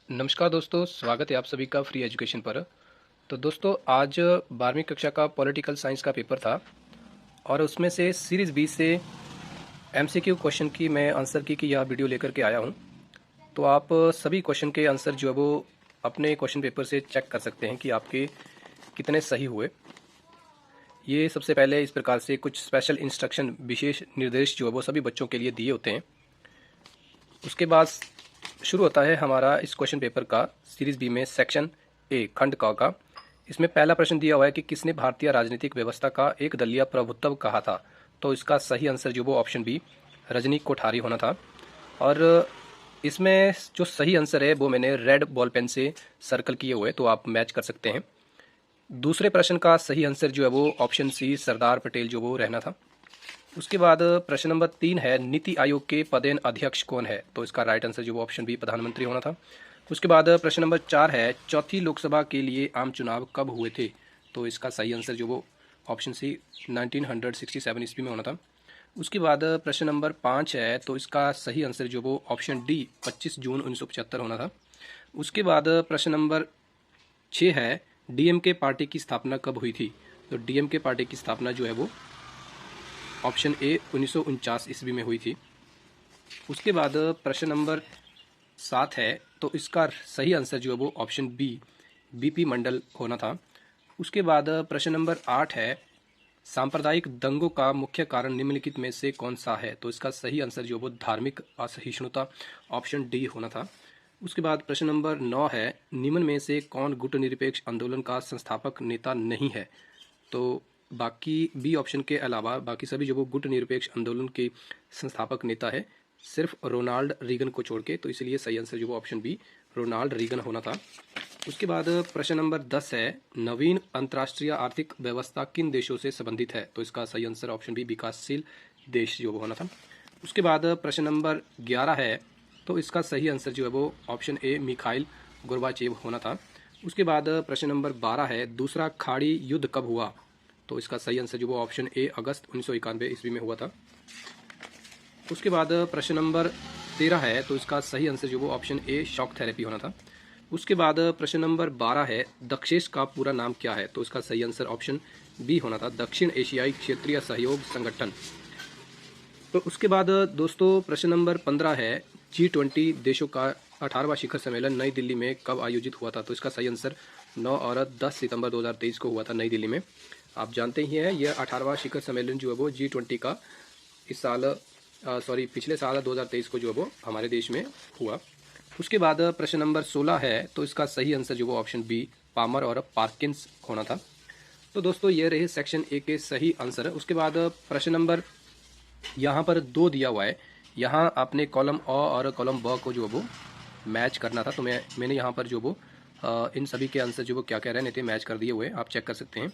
नमस्कार दोस्तों, स्वागत है आप सभी का फ्री एजुकेशन पर। तो दोस्तों आज 12वीं कक्षा का पॉलिटिकल साइंस का पेपर था और उसमें से सीरीज़ बी से एमसीक्यू क्वेश्चन की मैं आंसर की यह वीडियो लेकर के आया हूं। तो आप सभी क्वेश्चन के आंसर जो है वो अपने क्वेश्चन पेपर से चेक कर सकते हैं कि आपके कितने सही हुए। ये सबसे पहले इस प्रकार से कुछ स्पेशल इंस्ट्रक्शन, विशेष निर्देश जो है वो सभी बच्चों के लिए दिए होते हैं। उसके बाद शुरू होता है हमारा इस क्वेश्चन पेपर का सीरीज बी में सेक्शन ए खंड क का। इसमें पहला प्रश्न दिया हुआ है कि किसने भारतीय राजनीतिक व्यवस्था का एक दलीय प्रभुत्व कहा था। तो इसका सही आंसर जो वो ऑप्शन बी रजनी कोठारी होना था। और इसमें जो सही आंसर है वो मैंने रेड बॉल पेन से सर्कल किए हुए, तो आप मैच कर सकते हैं। दूसरे प्रश्न का सही आंसर जो है वो ऑप्शन सी सरदार पटेल जो वो रहना था। उसके बाद प्रश्न नंबर 3 है नीति आयोग के पदेन अध्यक्ष कौन है। तो इसका राइट आंसर जो वो ऑप्शन बी प्रधानमंत्री होना था। उसके बाद प्रश्न नंबर 4 है चौथी लोकसभा के लिए आम चुनाव कब हुए थे। तो इसका सही आंसर जो वो ऑप्शन सी 1967 ईस्वी में होना था। उसके बाद प्रश्न नंबर 5 है, तो इसका सही आंसर जो वो ऑप्शन डी 25 जून 1975 होना था। उसके बाद प्रश्न नंबर 6 है डीएमके पार्टी की स्थापना कब हुई थी। तो डीएमके पार्टी की स्थापना जो है वो ऑप्शन ए 1949 ईस्वी में हुई थी। उसके बाद प्रश्न नंबर 7 है, तो इसका सही आंसर जो है वो ऑप्शन बी बीपी मंडल होना था। उसके बाद प्रश्न नंबर 8 है सांप्रदायिक दंगों का मुख्य कारण निम्नलिखित में से कौन सा है। तो इसका सही आंसर जो वो धार्मिक असहिष्णुता ऑप्शन डी होना था। उसके बाद प्रश्न नंबर 9 है निम्न में से कौन गुटनिरपेक्ष आंदोलन का संस्थापक नेता नहीं है। तो बाकी बी ऑप्शन के अलावा बाकी सभी जो वो गुटनिरपेक्ष आंदोलन के संस्थापक नेता है, सिर्फ रोनाल्ड रीगन को छोड़ के। तो इसलिए सही आंसर जो वो ऑप्शन बी रोनाल्ड रीगन होना था। उसके बाद प्रश्न नंबर 10 है नवीन अंतर्राष्ट्रीय आर्थिक व्यवस्था किन देशों से संबंधित है। तो इसका सही आंसर ऑप्शन बी विकासशील देश जो वो होना था। उसके बाद प्रश्न नंबर 11 है, तो इसका सही आंसर जो है वो ऑप्शन ए मिखाइल गोर्बाचेव होना था। उसके बाद प्रश्न नंबर 12 है दूसरा खाड़ी युद्ध कब हुआ। तो इसका सही आंसर जो वो ऑप्शन ए अगस्त 1991 ईस्वी में हुआ था। उसके बाद प्रश्न नंबर 13 है, तो इसका सही आंसर जो वो ऑप्शन ए शॉक थेरेपी होना था। उसके बाद प्रश्न नंबर 12 है दक्षेश का पूरा नाम क्या है। तो इसका सही आंसर ऑप्शन बी होना था दक्षिण एशियाई क्षेत्रीय सहयोग संगठन। तो उसके बाद दोस्तों प्रश्न नंबर 15 है G20 देशों का 18वां शिखर सम्मेलन नई दिल्ली में कब आयोजित हुआ था। तो इसका सही आंसर 9 और 10 सितंबर 2023 को हुआ था नई दिल्ली में। आप जानते ही हैं यह 18वां शिखर सम्मेलन जो है वो G20 का इस साल पिछले साल 2023 को जो है वो हमारे देश में हुआ। उसके बाद प्रश्न नंबर 16 है, तो इसका सही आंसर जो वो ऑप्शन बी पामर और पार्किंस होना था। तो दोस्तों ये रहे सेक्शन ए के सही आंसर। उसके बाद प्रश्न नंबर यहाँ पर 2 दिया हुआ है, यहाँ आपने कॉलम अ और कॉलम ब को जो वो मैच करना था। तो मैंने यहाँ पर जो वो इन सभी के आंसर जो वो क्या कह रहे थे मैच कर दिए हुए, आप चेक कर सकते हैं।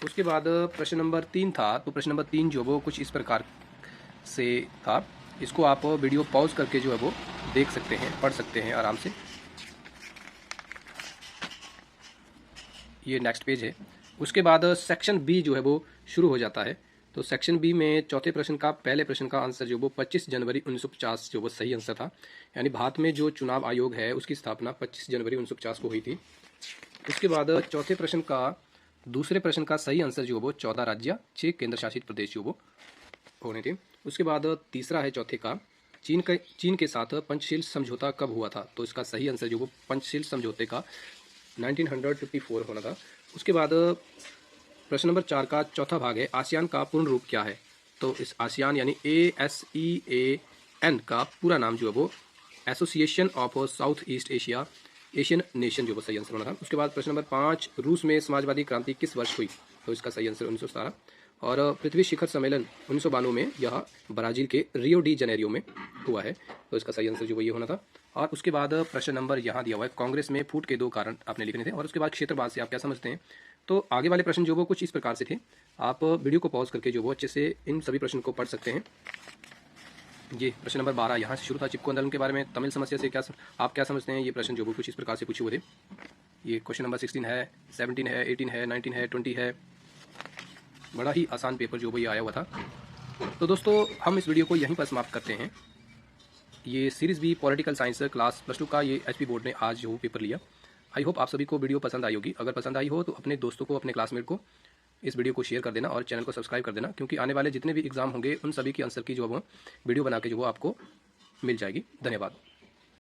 उसके बाद प्रश्न नंबर 3 था, तो प्रश्न नंबर 3 जो वो कुछ इस प्रकार से था। इसको आप वीडियो पॉज करके जो है वो देख सकते हैं, पढ़ सकते हैं आराम से। ये नेक्स्ट पेज है। उसके बाद सेक्शन बी जो है वो शुरू हो जाता है। तो सेक्शन बी में चौथे प्रश्न का पहले प्रश्न का आंसर जो वो 25 जनवरी 1950 जो वो सही आंसर था। यानी भारत में जो चुनाव आयोग है उसकी स्थापना 25 जनवरी 1950 को हुई थी। उसके बाद चौथे प्रश्न का दूसरे प्रश्न का सही आंसर जो वो 14 राज्य 6 केंद्र शासित प्रदेश जो वो होने थे। उसके बाद तीसरा है चौथे का चीन के साथ पंचशील समझौता कब हुआ था। तो इसका सही आंसर जो वो पंचशील समझौते का 1954 होना था। उसके बाद प्रश्न नंबर 4 का चौथा भाग है आसियान का पूर्ण रूप क्या है। तो इस आसियान यानी ASEAN का पूरा नाम जो है वो association of south east Asia Asian nation जो वो सही आंसर होना था। उसके बाद प्रश्न नंबर 5 रूस में समाजवादी क्रांति किस वर्ष हुई। तो इसका सही आंसर 1917। और पृथ्वी शिखर सम्मेलन 1992 में यह ब्राजील के रियो डी जनेरियो में हुआ है। तो इसका सही आंसर जो वो ये होना था। और उसके बाद प्रश्न नंबर यहाँ दिया हुआ है कांग्रेस में फूट के 2 कारण आपने लिखने थे। और उसके बाद क्षेत्रवाद से आप क्या समझते हैं। तो आगे वाले प्रश्न जो वो कुछ इस प्रकार से थे, आप वीडियो को पॉज करके जो वो अच्छे से इन सभी प्रश्न को पढ़ सकते हैं। ये प्रश्न नंबर 12 यहाँ से शुरू था चिपको आंदोलन के बारे में तमिल समस्या से आप क्या समझते हैं। ये प्रश्न जो वो कुछ इस प्रकार से पूछे हुए थे। ये क्वेश्चन नंबर 16 है, 17 है, 18 है, 19 है, 20 है। बड़ा ही आसान पेपर जो वो ये आया हुआ था। तो दोस्तों हम इस वीडियो को यहीं पर समाप्त करते हैं। ये series B political science class +2 का ये HP बोर्ड ने आज जो पेपर लिया। आई होप आप सभी को वीडियो पसंद आई होगी। अगर पसंद आई हो तो अपने दोस्तों को, अपने क्लासमेट को इस वीडियो को शेयर कर देना और चैनल को सब्सक्राइब कर देना, क्योंकि आने वाले जितने भी एग्जाम होंगे उन सभी की आंसर की जो वो वीडियो बना के जो वो आपको मिल जाएगी। धन्यवाद।